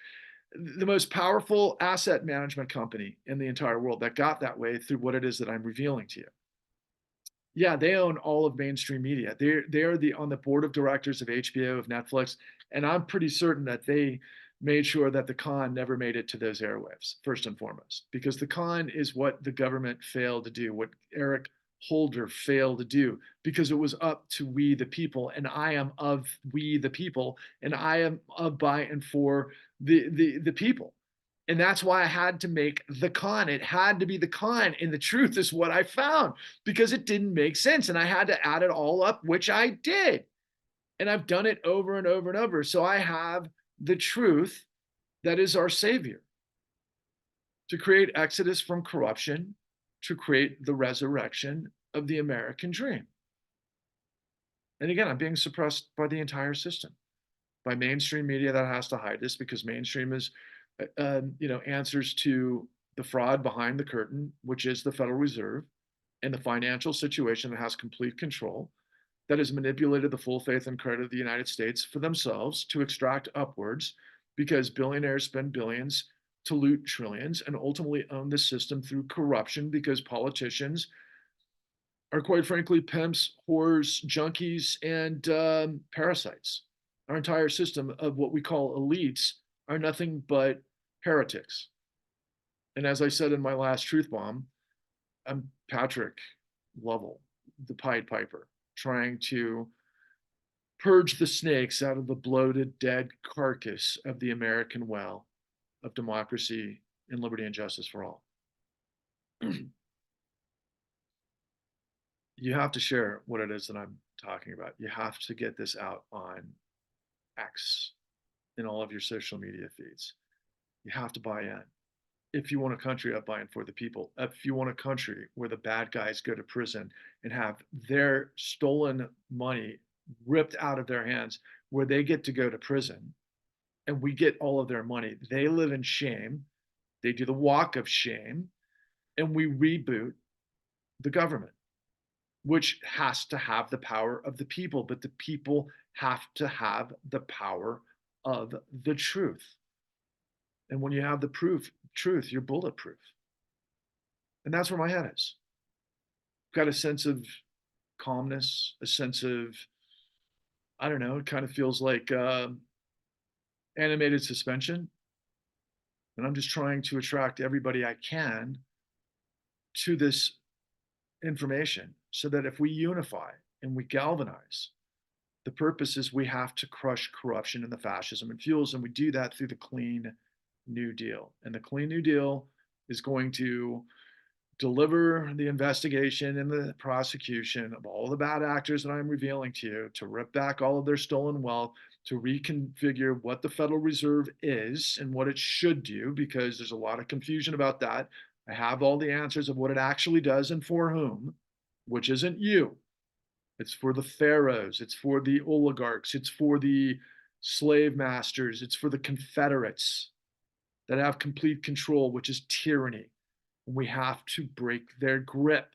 the most powerful asset management company in the entire world that got that way through what it is that I'm revealing to you. Yeah, they own all of mainstream media. They're on the board of directors of HBO, of Netflix, and I'm pretty certain that they made sure that the con never made it to those airwaves, first and foremost, because the con is what the government failed to do, what Eric Holder failed to do, because it was up to we the people, and I am of we the people, and I am of by and for the people. And that's why I had to make the con. It had to be the con. And the truth is what I found, because it didn't make sense. And I had to add it all up, which I did. And I've done it over and over and over. So I have the truth that is our Savior to create exodus from corruption, to create the resurrection of the American dream. And again, I'm being suppressed by the entire system, by mainstream media that has to hide this, because mainstream is answers to the fraud behind the curtain, which is the Federal Reserve and the financial situation that has complete control, that has manipulated the full faith and credit of the United States for themselves to extract upwards, because billionaires spend billions to loot trillions and ultimately own the system through corruption, because politicians are, quite frankly, pimps, whores, junkies, and parasites. Our entire system of what we call elites are nothing but heretics. And as I said in my last truth bomb, I'm Patrick Lovell, the Pied Piper, trying to purge the snakes out of the bloated, dead carcass of the American well of democracy and liberty and justice for all. You have to share what it is that I'm talking about. You have to get this out on X, in all of your social media feeds. You have to buy in. If you want a country of by and for the people, if you want a country where the bad guys go to prison and have their stolen money ripped out of their hands, where they get to go to prison and we get all of their money, they live in shame, they do the walk of shame, and we reboot the government, which has to have the power of the people, but the people have to have the power of the truth. And when you have the truth, you're bulletproof. And that's where my head is. Got a sense of calmness, a sense of, I don't know, it kind of feels like animated suspension. And I'm just trying to attract everybody I can to this information, so that if we unify and we galvanize, the purpose is we have to crush corruption and the fascism and fuels. And we do that through the clean New Deal. And the Clean New Deal is going to deliver the investigation and the prosecution of all the bad actors that I'm revealing to you, to rip back all of their stolen wealth, to reconfigure what the Federal Reserve is and what it should do, because there's a lot of confusion about that. I have all the answers of what it actually does and for whom, which isn't you. It's for the pharaohs, it's for the oligarchs, it's for the slave masters, it's for the Confederates that have complete control, which is tyranny. And we have to break their grip,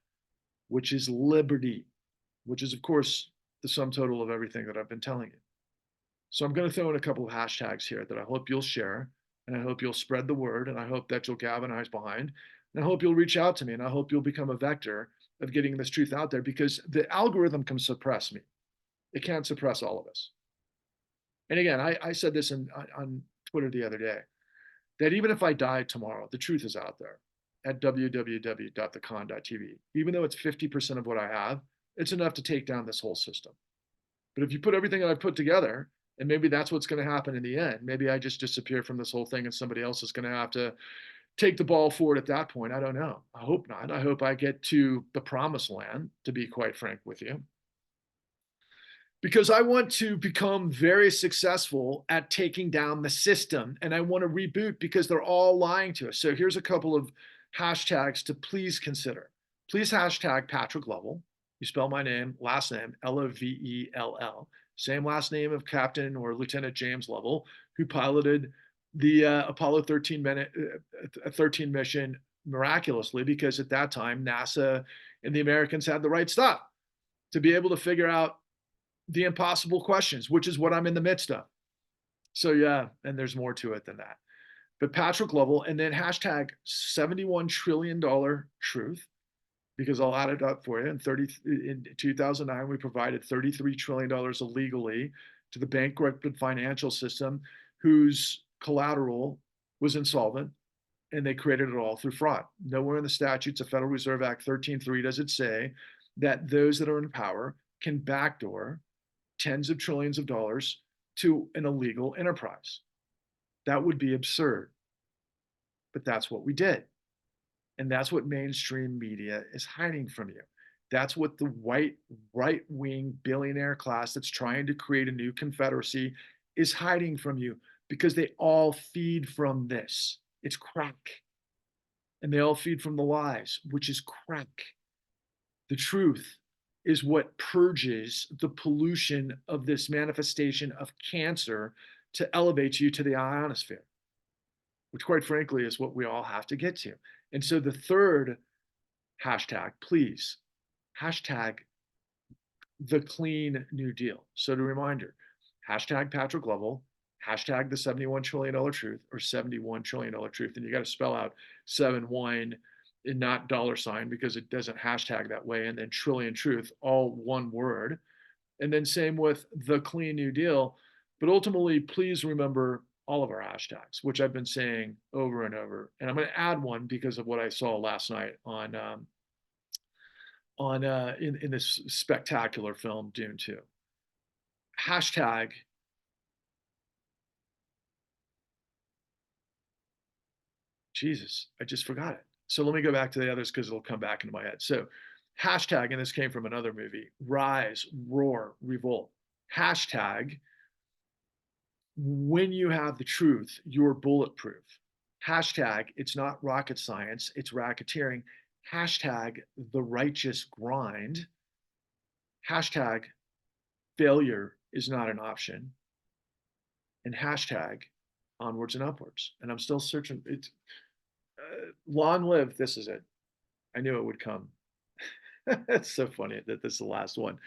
which is liberty, which is, of course, the sum total of everything that I've been telling you. So I'm going to throw in a couple of hashtags here that I hope you'll share, and I hope you'll spread the word, and I hope that you'll galvanize behind, and I hope you'll reach out to me, and I hope you'll become a vector of getting this truth out there, because the algorithm can suppress me. It can't suppress all of us. And again, I said this on Twitter the other day, that even if I die tomorrow, the truth is out there at www.thecon.tv. Even though it's 50% of what I have, it's enough to take down this whole system. But if you put everything that I've put together, and maybe that's what's going to happen in the end, maybe I just disappear from this whole thing and somebody else is going to have to take the ball forward at that point. I don't know. I hope not. I hope I get to the promised land, to be quite frank with you, because I want to become very successful at taking down the system, and I want to reboot because they're all lying to us. So here's a couple of hashtags to please consider. Please hashtag Patrick Lovell. You spell my name, last name, Lovell. Same last name of Captain or Lieutenant James Lovell, who piloted the Apollo 13 mission miraculously, because at that time, NASA and the Americans had the right stuff to be able to figure out the impossible questions, which is what I'm in the midst of. So yeah, and there's more to it than that. But Patrick Lovell, and then hashtag $71 trillion truth, because I'll add it up for you. In 2009, we provided $33 trillion illegally to the bankrupted financial system, whose collateral was insolvent, and they created it all through fraud. Nowhere in the statutes of Federal Reserve Act 13.3 does it say that those that are in power can backdoor tens of trillions of dollars to an illegal enterprise. That would be absurd. But that's what we did. And that's what mainstream media is hiding from you. That's what the white right-wing billionaire class that's trying to create a new confederacy is hiding from you, because they all feed from this. It's crack. And they all feed from the lies, which is crack. The truth is what purges the pollution of this manifestation of cancer to elevate you to the ionosphere, which quite frankly is what we all have to get to. And so the third hashtag, please, hashtag the clean New Deal. So to reminder, hashtag Patrick Lovell, hashtag the $71 trillion truth, or $71 trillion truth. And you got to spell out 71 and not $, because it doesn't hashtag that way. And then trillion truth, all one word. And then same with the clean New Deal. But ultimately, please remember all of our hashtags, which I've been saying over and over. And I'm going to add one because of what I saw last night in this spectacular film, Dune 2. Hashtag Jesus, I just forgot it. So let me go back to the others because it'll come back into my head. So hashtag, and this came from another movie, rise, roar, revolt. Hashtag, when you have the truth, you're bulletproof. Hashtag, it's not rocket science, it's racketeering. Hashtag, the righteous grind. Hashtag, failure is not an option. And hashtag, onwards and upwards. And I'm still searching. It's long live, this is it. I knew it would come. It's so funny that this is the last one.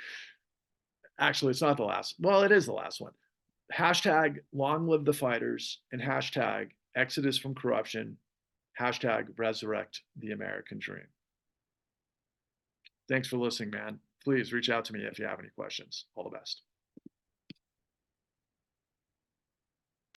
Actually, it's not the last. Well, it is the last one. Hashtag long live the fighters, and hashtag exodus from corruption, hashtag resurrect the American dream. Thanks for listening, man. Please reach out to me if you have any questions. All the best.